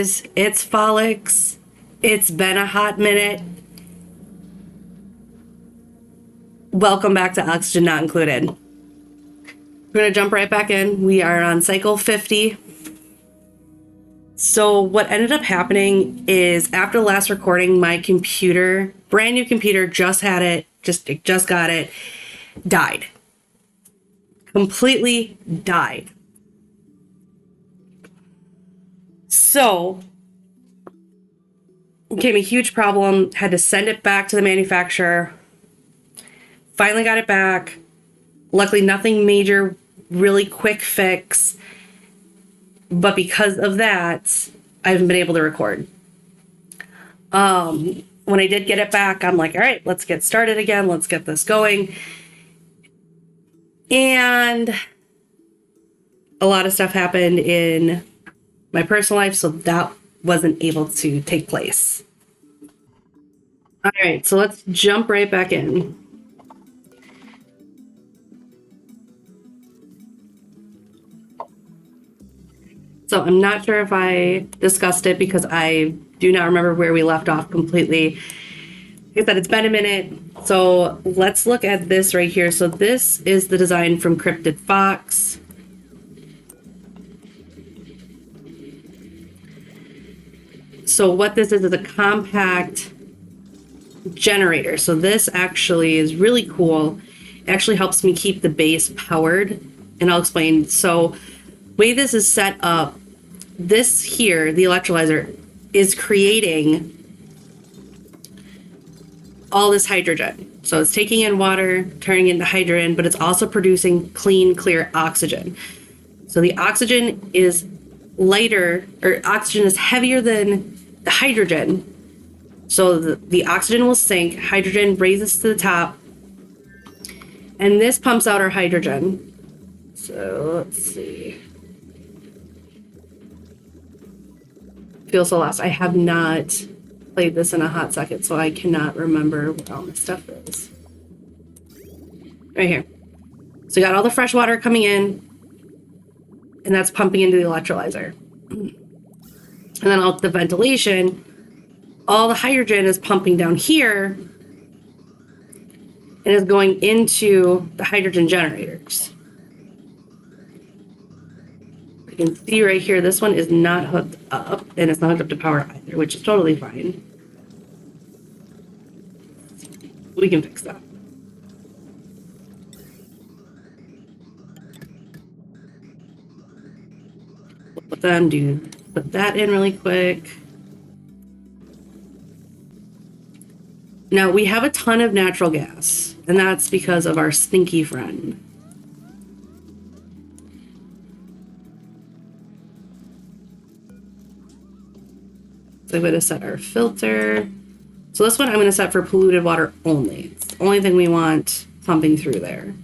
guys, it's Folix. It's been a hot minute. Welcome back to Oxygen Not Included. We're going to jump right back in. We are on cycle 50. So what ended up happening is after the last recording, my computer, brand new computer, just got it, died. Completely died. So it became a huge problem. Had to send it back to the manufacturer. Finally got it back. Luckily, nothing major, really quick fix. But because of that, I haven't been able to record. When I did get it back, I'm like, all right, let's get started again. Let's get this going. And a lot of stuff happened in my personal life, so that wasn't able to take place. All right, so let's jump right back in. So I'm not sure if I discussed it because I do not remember where we left off completely. Like I said, it's been a minute. So let's look at this right here. So this is the design from Cryptid Fox. So what this is a compact generator. So this actually is really cool. It actually helps me keep the base powered. And I'll explain. So way this is set up, this here, the electrolyzer, is creating all this hydrogen. So it's taking in water, turning into hydrogen, but it's also producing clean, clear oxygen. So the oxygen is lighter, or oxygen is heavier than the hydrogen. So the oxygen will sink, hydrogen raises to the top, and this pumps out our hydrogen. So let's see. Feel so lost. I have not played this in a hot second, so I cannot remember where all this stuff is. Right here. So you got all the fresh water coming in, and that's pumping into the electrolyzer. And then all the ventilation, all the hydrogen is pumping down here and is going into the hydrogen generators. You can see right here, this one is not hooked up, and it's not hooked up to power either, which is totally fine. We can fix that. Put that in really quick. Now we have a ton of natural gas, and that's because of our stinky friend. So I'm going to set our filter. So this one I'm going to set for polluted water only. It's the only thing we want pumping through there.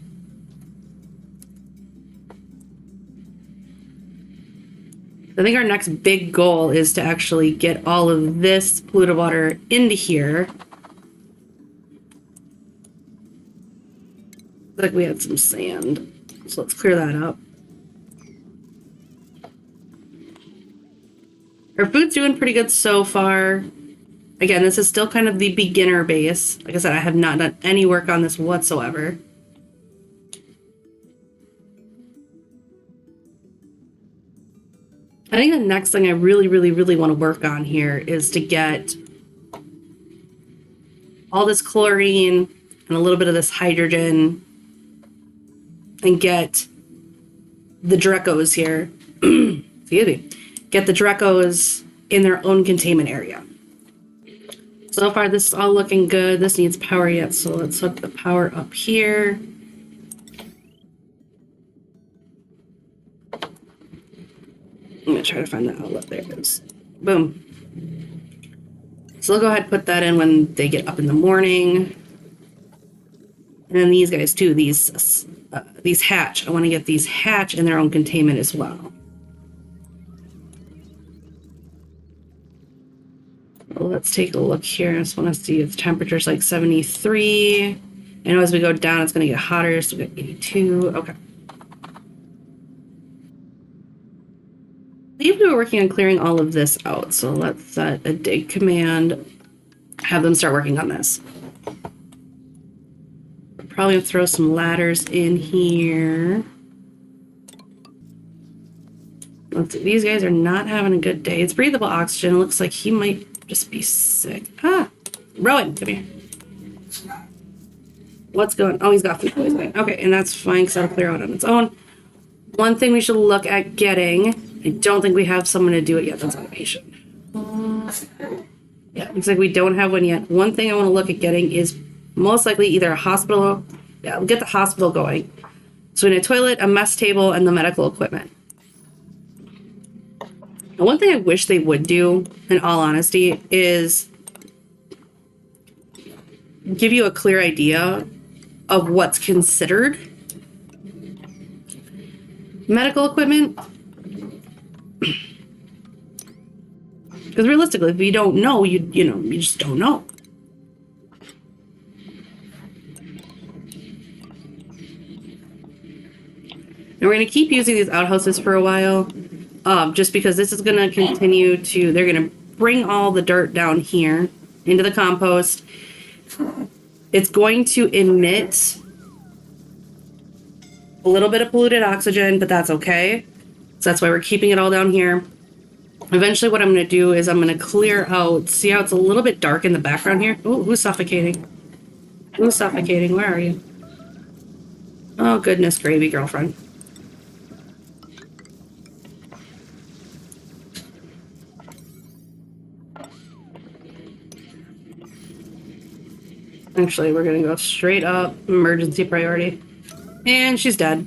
I think our next big goal is to actually get all of this polluted water into here. Looks like we had some sand. So let's clear that up. Our food's doing pretty good so far. Again, this is still kind of the beginner base. Like I said, I have not done any work on this whatsoever. I think the next thing I really want to work on here is to get all this chlorine and a little bit of this hydrogen and get the Drecos here. Excuse me. Get the Drecos in their own containment area. So far, this is all looking good. This needs power yet, so let's hook the power up here. I'm gonna try to find the outlet. There it is. Boom. So they'll go ahead and put that in when they get up in the morning. And then these guys too, these hatch. I want to get these hatch in their own containment as well. Let's take a look here. I just want to see if the temperature's like 73. I know as we go down, it's going to get hotter. So we got 82. Okay. believe we were working on clearing all of this out. So let's set a dig command, have them start working on this. Probably gonna throw some ladders in here. Let's see, these guys are not having a good day. It's breathable oxygen. It looks like he might just be sick. Ah, Rowan, come here. What's going on? Oh, he's got food poisoning. Okay, and that's fine because that'll clear out on its own. One thing we should look at getting, I don't think we have someone to do it yet. That's automation. Yeah, looks like we don't have one yet. One thing I want to look at getting is most likely either a hospital. Yeah, we'll get the hospital going. So we need a toilet, a mess table, and the medical equipment. And one thing I wish they would do, in all honesty, is give you a clear idea of what's considered medical equipment. Because realistically, if you don't know, you just don't know. And we're going to keep using these outhouses for a while, just because this is going to continue to, they're going to bring all the dirt down here into the compost. It's going to emit a little bit of polluted oxygen, but that's okay. So that's why we're keeping it all down here. Eventually what I'm going to do is I'm going to clear out, see how it's a little bit dark in the background here? Oh, who's suffocating? Who's suffocating? Where are you? Oh, goodness gravy, girlfriend. Actually, we're going to go straight up, emergency priority. And she's dead.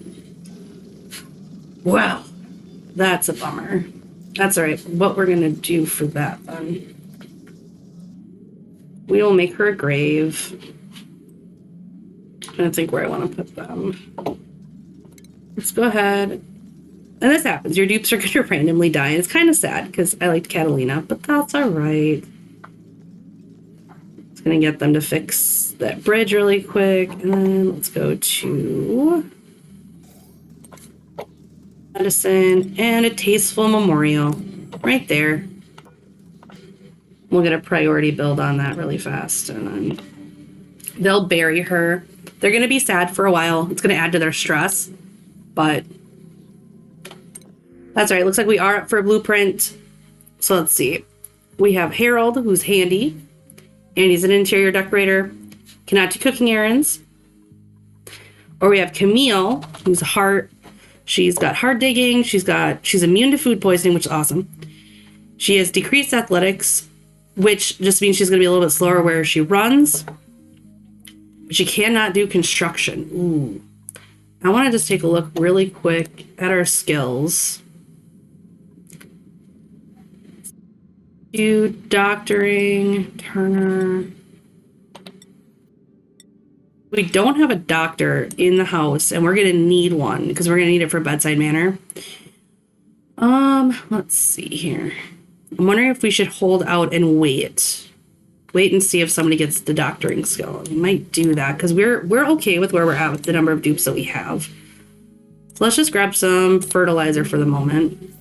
Wow. That's a bummer. That's all right. What we're going to do for that, then. We will make her a grave. I'm trying to think where I want to put them. Let's go ahead. And this happens. Your dupes are going to randomly die. And it's kind of sad because I liked Catalina, but that's all right. It's going to get them to fix that bridge really quick. And then let's go to medicine and a tasteful memorial right there. We'll get a priority build on that really fast, and then they'll bury her. They're going to be sad for a while. It's going to add to their stress, but that's all right. Looks like we are up for a blueprint. So let's see. We have Harold, who's handy, and he's an interior decorator, cannot do cooking errands. Or we have Camille, who's a heart. She's got hard digging. She's immune to food poisoning, which is awesome. She has decreased athletics, which just means she's going to be a little bit slower where she runs. But she cannot do construction. Ooh. I want to just take a look really quick at our skills. Do doctoring, Turner. We don't have a doctor in the house, and we're going to need one because we're going to need it for bedside manner. Let's see here. I'm wondering if we should hold out and wait. Wait and see if somebody gets the doctoring skill. We might do that because we're okay with where we're at with the number of dupes that we have. So let's just grab some fertilizer for the moment.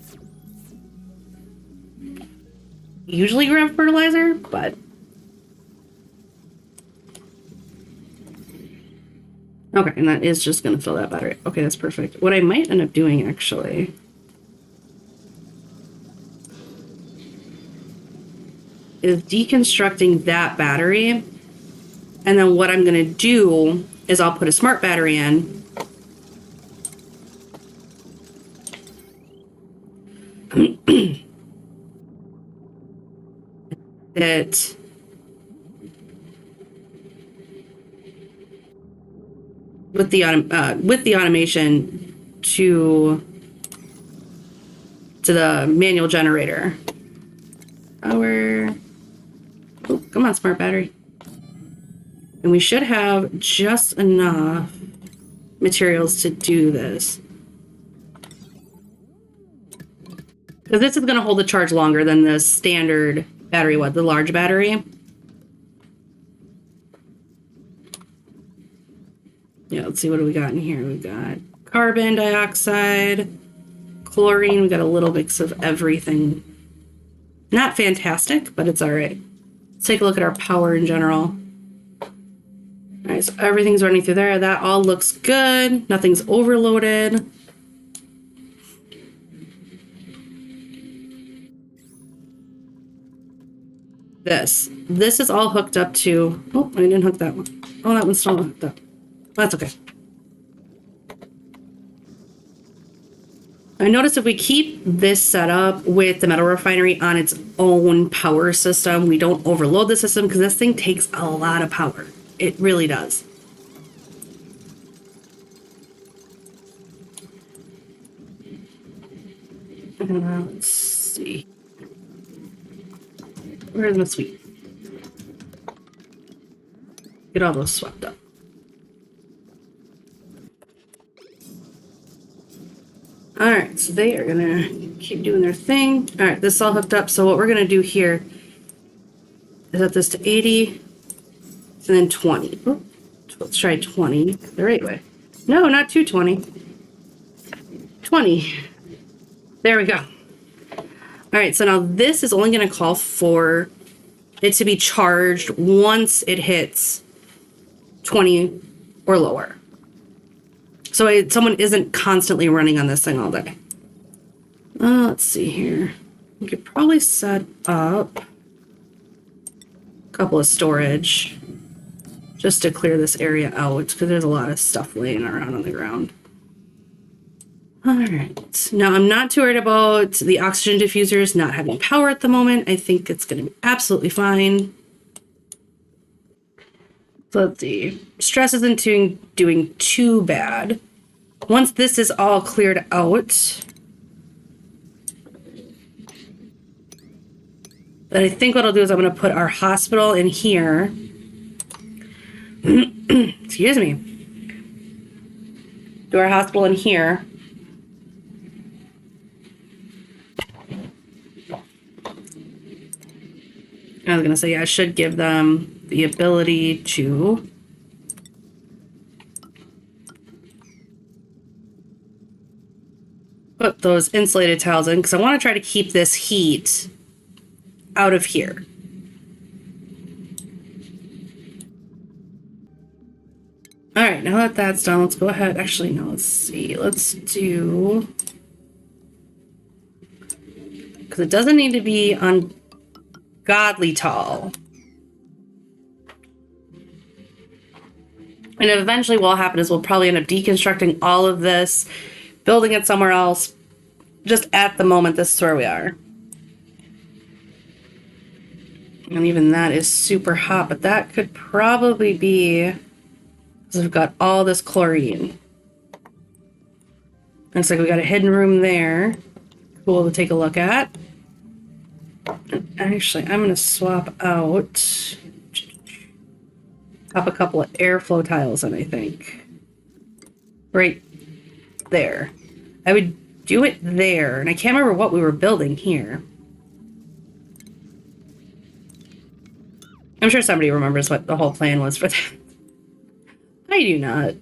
Usually grab fertilizer, but okay, and that is just going to fill that battery. Okay, that's perfect. What I might end up doing, actually, is deconstructing that battery. And then what I'm going to do is I'll put a smart battery in. It with the automation to the manual generator. Oh, come on, smart battery. And we should have just enough materials to do this. Because this is going to hold the charge longer than the standard battery, the large battery. Yeah, let's see, what do we got in here? We've got carbon dioxide, chlorine. We got a little mix of everything. Not fantastic, but it's all right. Let's take a look at our power in general. All right, so everything's running through there. That all looks good. Nothing's overloaded. This is all hooked up to, oh, I didn't hook that one. Oh, that one's still hooked up. That's okay. I noticed if we keep this set up with the metal refinery on its own power system, we don't overload the system because this thing takes a lot of power. It really does. Let's see. Where's my sweet? Get all those swept up. All right, so they are gonna keep doing their thing. All right, this is all hooked up. So what we're gonna do here is set this to 80 and then 20. Oh, let's try 20 the right way. No, not 220. 20. There we go. All right, so now this is only gonna call for it to be charged once it hits 20 or lower. So someone isn't constantly running on this thing all day. Let's see here. We could probably set up a couple of storage just to clear this area out because there's a lot of stuff laying around on the ground. All right. Now, I'm not too worried about the oxygen diffusers not having power at the moment. I think it's going to be absolutely fine. So let's see. Stress isn't doing too bad. Once this is all cleared out, then I think what I'll do is I'm going to put our hospital in here. Excuse me. Do our hospital in here. I was going to say, yeah, I should give them the ability to put those insulated tiles in because I want to try to keep this heat out of here. All right, now that that's done, let's go ahead. Actually, no, let's see. Let's do, because it doesn't need to be ungodly tall. And eventually what will happen is we'll probably end up deconstructing all of this, building it somewhere else. Just at the moment, this is where we are. And even that is super hot, but that could probably be because we've got all this chlorine. And it's like we got a hidden room there. Cool to take a look at. And actually, I'm going to swap out, pop a couple of airflow tiles in, I think. Right there. I would do it there, and I can't remember what we were building here. I'm sure somebody remembers what the whole plan was for that. I do not.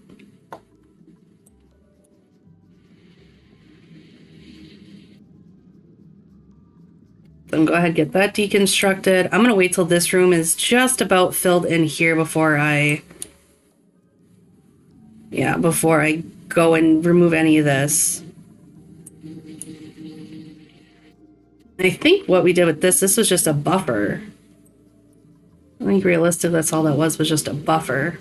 Then go ahead and get that deconstructed. I'm going to wait till this room is just about filled in here before I go and remove any of this. I think what we did with this was just a buffer. I think realistically that's all that was just a buffer.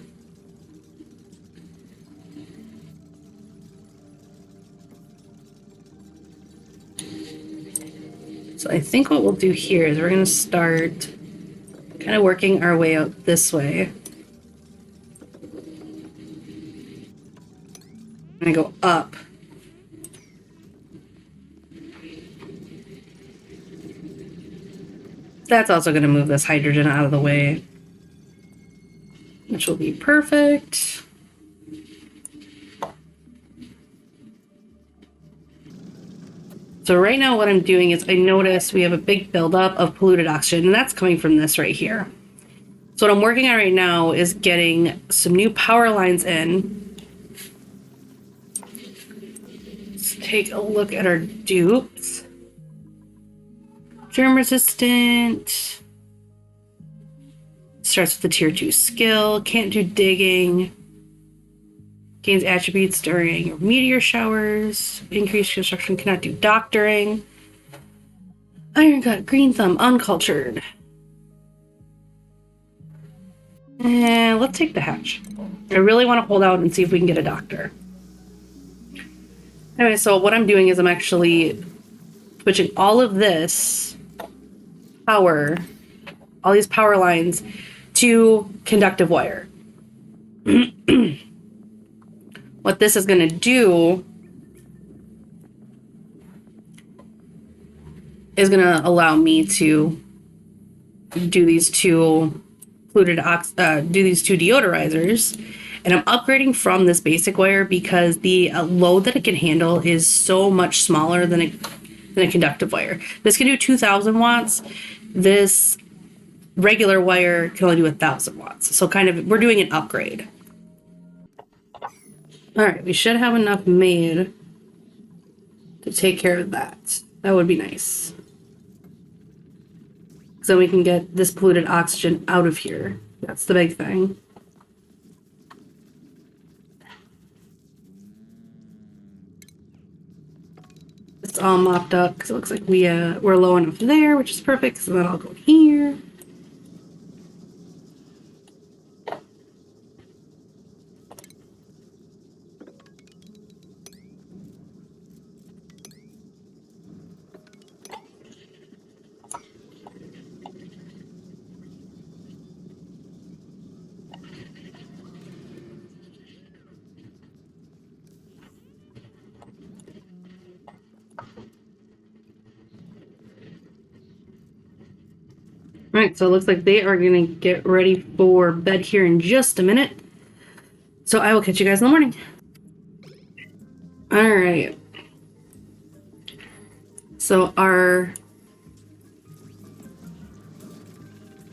So I think what we'll do here is we're going to start kind of working our way out this way. I'm going to go up. That's also going to move this hydrogen out of the way, which will be perfect. So right now what I'm doing is I notice we have a big buildup of polluted oxygen, and that's coming from this right here. So what I'm working on right now is getting some new power lines in. Let's take a look at our dupes. Germ resistant. Starts with the tier 2 skill. Can't do digging. Gains attributes during meteor showers. Increased construction. Cannot do doctoring. Iron Gut, Green Thumb, Uncultured. And let's take the hatch. I really want to hold out and see if we can get a doctor. Anyway, so what I'm doing is I'm actually switching all of this power, all these power lines, to conductive wire. What this is going to do is going to allow me to do these two deodorizers, and I'm upgrading from this basic wire because the load that it can handle is so much smaller than a conductive wire. This can do 2,000 watts. This regular wire can only do 1,000 watts. So kind of, we're doing an upgrade. All right, we should have enough made to take care of that. That would be nice. So we can get this polluted oxygen out of here. That's the big thing. It's all mopped up because it looks like we're low enough there, which is perfect. So then I'll go here. All right, so it looks like they are going to get ready for bed here in just a minute. So I will catch you guys in the morning. All right. So our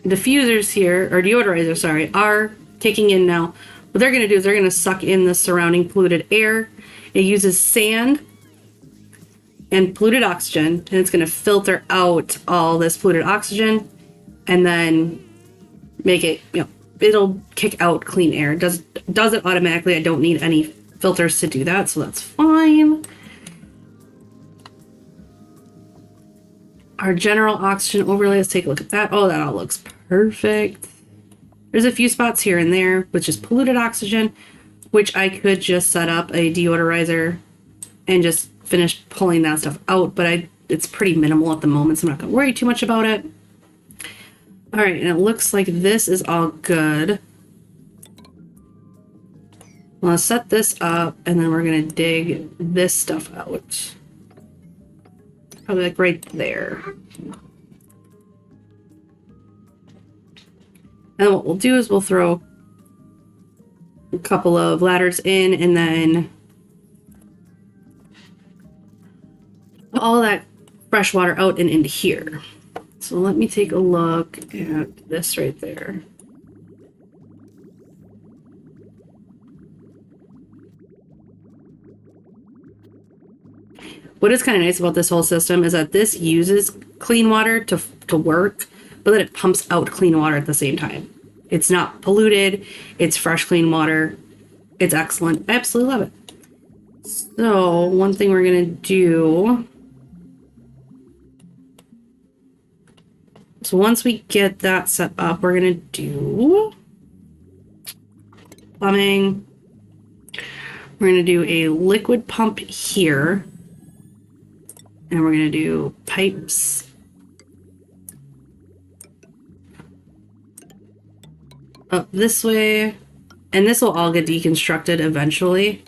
diffusers here, or deodorizers, sorry, are kicking in now. What they're going to do is they're going to suck in the surrounding polluted air. It uses sand and polluted oxygen, and it's going to filter out all this polluted oxygen and then make it, it'll kick out clean air. It does it automatically. I don't need any filters to do that, so that's fine. Our general oxygen overlay, let's take a look at that. Oh, that all looks perfect. There's a few spots here and there with just polluted oxygen, which I could just set up a deodorizer and just finish pulling that stuff out, but it's pretty minimal at the moment, so I'm not going to worry too much about it. All right, and it looks like this is all good. Well, I'll set this up, and then we're going to dig this stuff out. Probably like right there. And what we'll do is we'll throw a couple of ladders in, and then all that fresh water out and into here. So let me take a look at this right there. What is kind of nice about this whole system is that this uses clean water to work, but then it pumps out clean water at the same time. It's not polluted. It's fresh, clean water. It's excellent. I absolutely love it. So one thing we're going to do... So once we get that set up, we're going to do plumbing. We're going to do a liquid pump here. And we're going to do pipes up this way. And this will all get deconstructed eventually.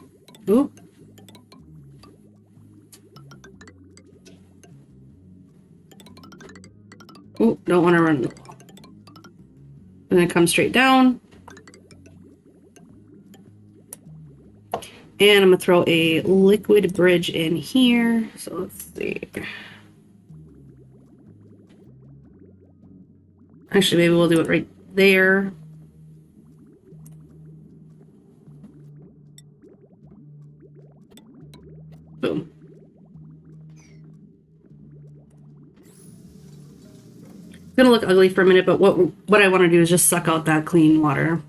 Ooh. Ooh, don't want to run the wall. I'm going to come straight down. And I'm going to throw a liquid bridge in here. So let's see. Actually, maybe we'll do it right there. Boom. gonna look ugly for a minute, but what I want to do is just suck out that clean water.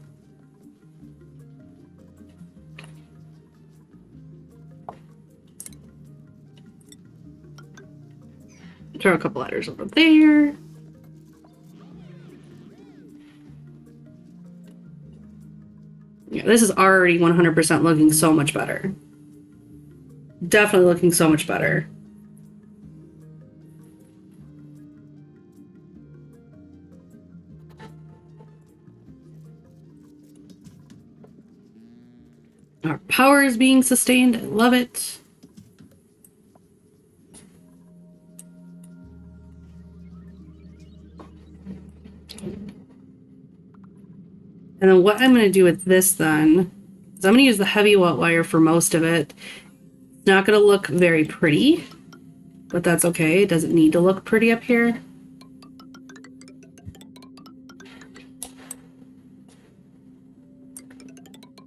Throw a couple letters over there. Yeah, this is already 100% looking so much better. Definitely looking so much better. Our power is being sustained. I love it. And then what I'm going to do with this then is I'm going to use the heavy wet wire for most of it. It's not going to look very pretty, but that's okay. It doesn't need to look pretty up here.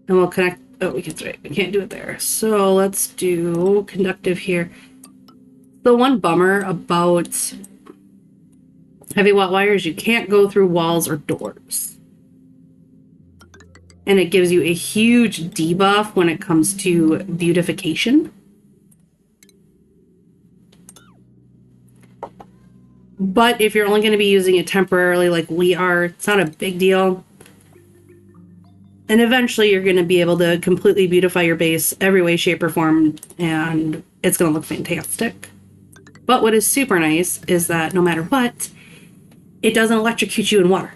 And we'll connect. Oh, we can't do it there. So let's do conductive here. The one bummer about heavy wet wire is you can't go through walls or doors. And it gives you a huge debuff when it comes to beautification. But if you're only going to be using it temporarily like we are, it's not a big deal. And eventually you're going to be able to completely beautify your base every way, shape, or form, and it's going to look fantastic. But what is super nice is that no matter what, it doesn't electrocute you in water.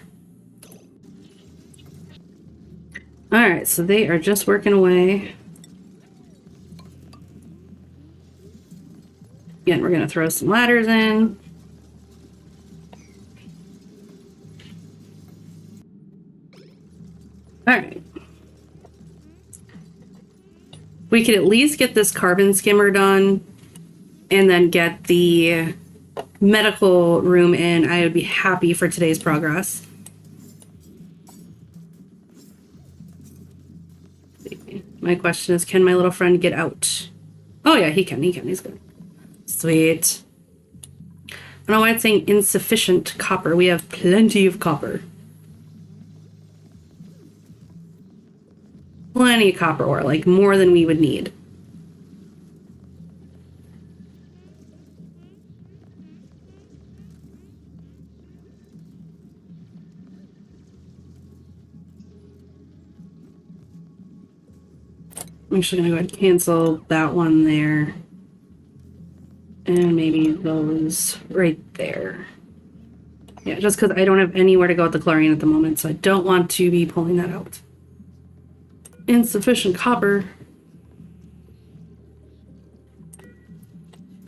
Alright, so they are just working away. Again, we're going to throw some ladders in. Alright. We could at least get this carbon skimmer done and then get the medical room in. I would be happy for today's progress. My question is, can my little friend get out? Oh yeah, he can. He's good. Sweet. I don't know why it's saying insufficient copper. We have plenty of copper. Plenty of copper ore, like more than we would need. I'm actually going to go ahead and cancel that one there. And maybe those right there. Yeah, just because I don't have anywhere to go with the chlorine at the moment, so I don't want to be pulling that out. Insufficient copper.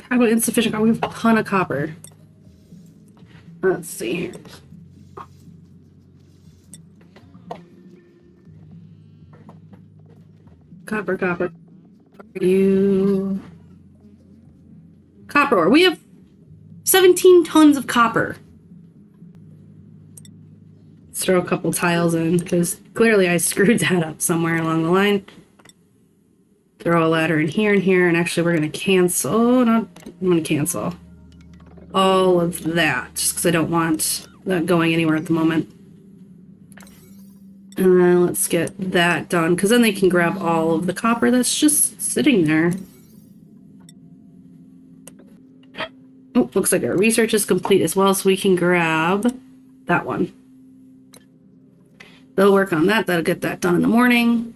How about insufficient copper? We have a ton of copper. Let's see here. Copper. Copper ore. We have 17 tons of copper. Let's throw a couple tiles in, because clearly I screwed that up somewhere along the line. Throw a ladder in here, and actually we're going to cancel. I'm going to cancel all of that, just because I don't want that going anywhere at the moment. And then let's get that done, because then they can grab all of the copper that's just sitting there. Oh, looks like our research is complete as well, so we can grab that one. They'll work on that. That'll get that done in the morning.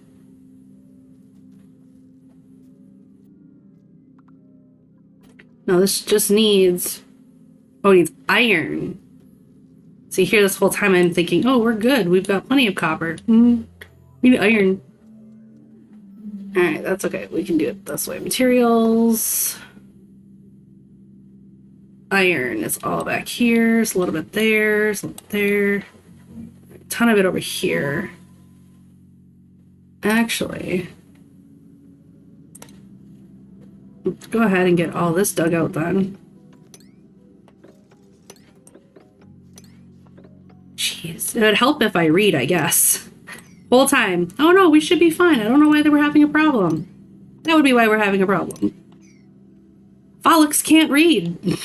No, this just needs... Oh, it needs iron. See, here this whole time I'm thinking, oh, we're good. We've got plenty of copper. We need iron. Alright, that's okay. We can do it this way. Materials. Iron is all back here. There's a little bit there. There's a little bit there. A ton of it over here. Actually, let's go ahead and get all this dug out then. Jeez, it would help if I read, I guess. Whole time. Oh no, we should be fine. I don't know why they were having a problem. That would be why we're having a problem. Folix can't read.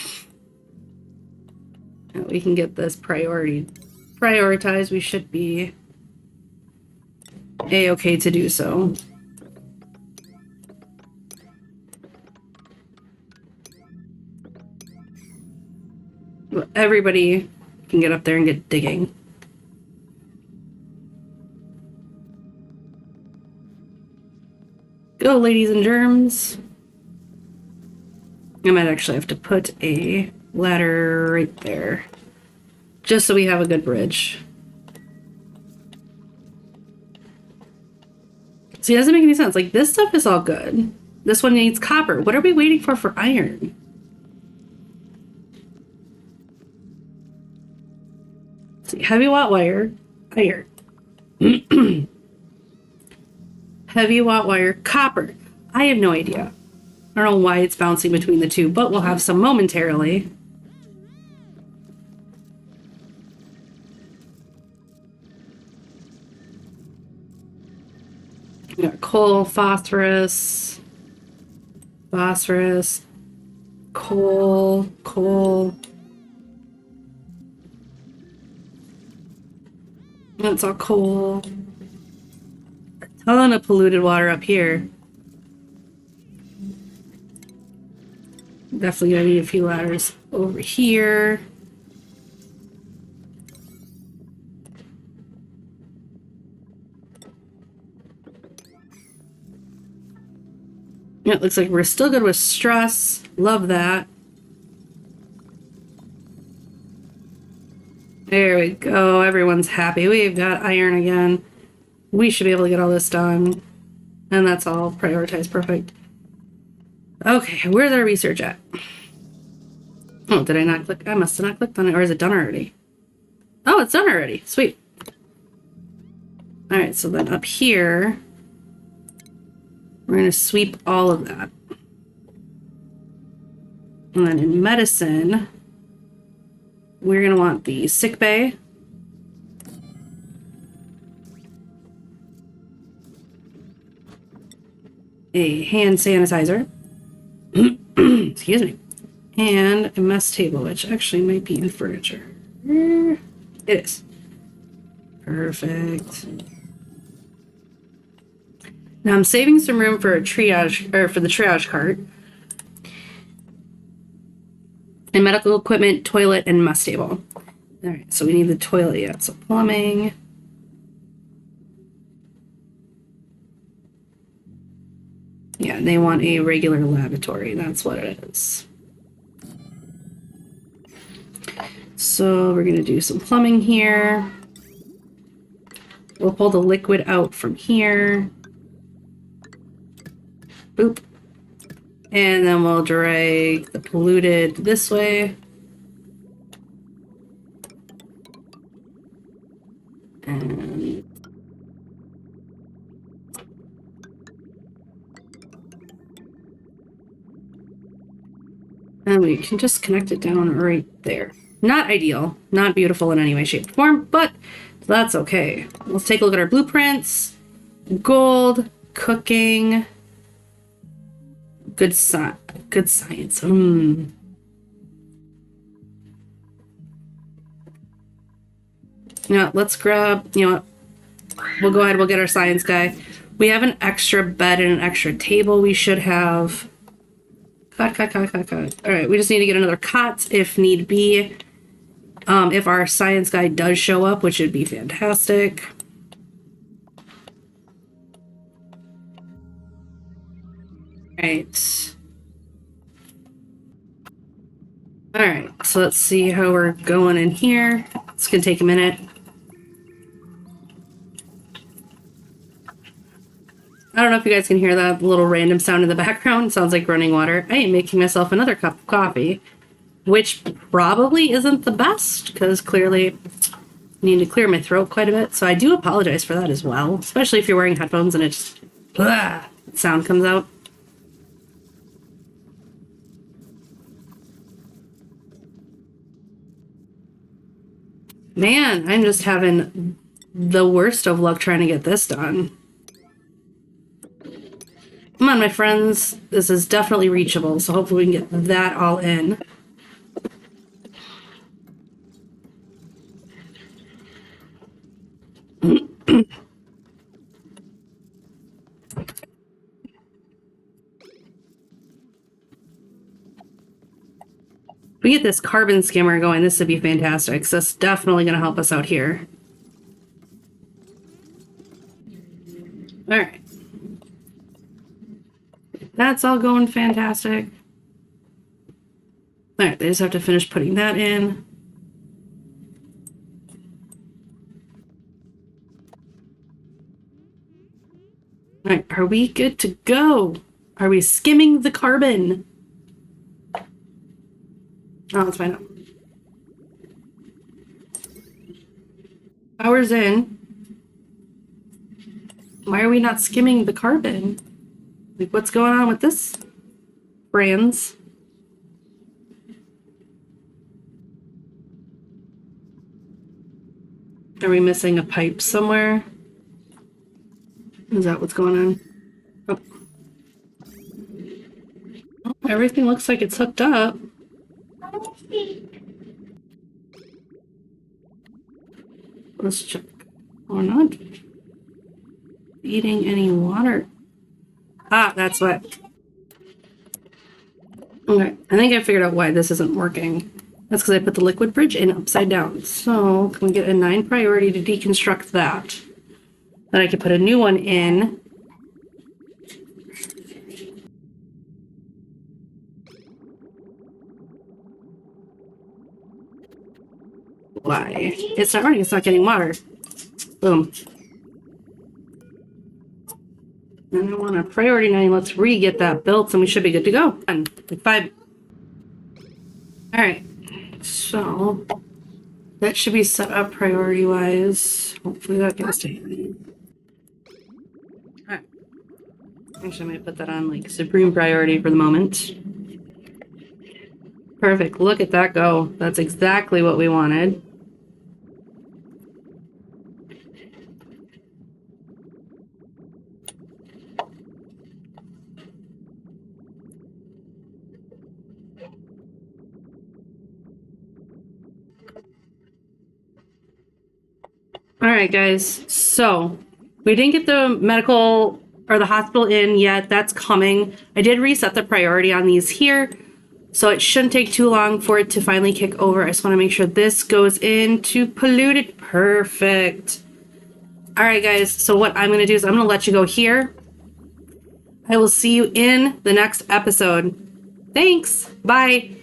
We can get this prioritized. We should be A-okay to do so. Everybody can get up there and get digging. Go, ladies and germs. I might actually have to put a ladder right there, just so we have a good bridge. See, it doesn't make any sense. Like, this stuff is all good. This one needs copper. What are we waiting for iron? See, heavy watt wire, iron. Heavy watt wire, copper. I have no idea. I don't know why it's bouncing between the two, but we'll have some momentarily. We got coal, phosphorus, coal. That's all coal. A ton of polluted water up here. Definitely gonna need a few ladders over here. Yeah, it looks like we're still good with stress. Love that. There we go. Everyone's happy. We've got iron again. We should be able to get all this done. And that's all prioritized. Perfect. Okay, where's our research at? Oh, did I not click? I must have not clicked on it. Or is it done already? Oh, it's done already. Sweet. All right, so then up here, we're going to sweep all of that. And then in medicine, we're going to want the sick bay. A hand sanitizer. Excuse me. And a mess table, which actually might be in furniture. It is. Perfect. Now I'm saving some room for a triage, or for the triage cart. And medical equipment, toilet, and mess table. All right, so we need the toilet yet. So plumbing. Yeah, they want a regular lavatory. That's what it is. So we're going to do some plumbing here. We'll pull the liquid out from here. Boop. And then we'll drag the polluted this way. And we can just connect it down right there. Not ideal, not beautiful in any way, shape, or form, but that's okay. Let's take a look at our blueprints. Gold, cooking, good science. Yeah, let's grab, you know what? We'll go ahead, we'll get our science guy. We have an extra bed and an extra table we should have. Cut. All right, we just need to get another cot if need be. If our science guy does show up, which would be fantastic. Right. All right, so let's see how we're going in here. It's gonna take a minute. I don't know if you guys can hear that little random sound in the background. It sounds like running water. I am making myself another cup of coffee, which probably isn't the best because clearly I need to clear my throat quite a bit. So I do apologize for that as well, especially if you're wearing headphones and it just sound comes out. Man, I'm just having the worst of luck trying to get this done. Come on, my friends. This is definitely reachable, so hopefully we can get that all in. If we get this carbon skimmer going, this would be fantastic. So that's definitely going to help us out here. All right. That's all going fantastic. All right, they just have to finish putting that in. All right, are we good to go? Are we skimming the carbon? Oh, let's find out. Power's in. Why are we not skimming the carbon? Like, what's going on with this? Brands. Are we missing a pipe somewhere? Is that what's going on? Oh. Oh, everything looks like it's hooked up. Let's check. We're not eating any water. Ah, that's what. Okay, I think I figured out why this isn't working. That's because I put the liquid bridge in upside down. So can we get a 9 priority to deconstruct that? Then I can put a new one in. Why? It's not running, it's not getting water. Boom. And I want a priority 9. Let's re-get that built and we should be good to go. And like 5. Alright. So that should be set up priority wise. Hopefully that gets to him. Alright. Actually, I'm gonna put that on like supreme priority for the moment. Perfect. Look at that go. That's exactly what we wanted. All right, guys. So we didn't get the medical or the hospital in yet. That's coming. I did reset the priority on these here. So it shouldn't take too long for it to finally kick over. I just want to make sure this goes into polluted. Perfect. All right, guys. So what I'm going to do is I'm going to let you go here. I will see you in the next episode. Thanks. Bye.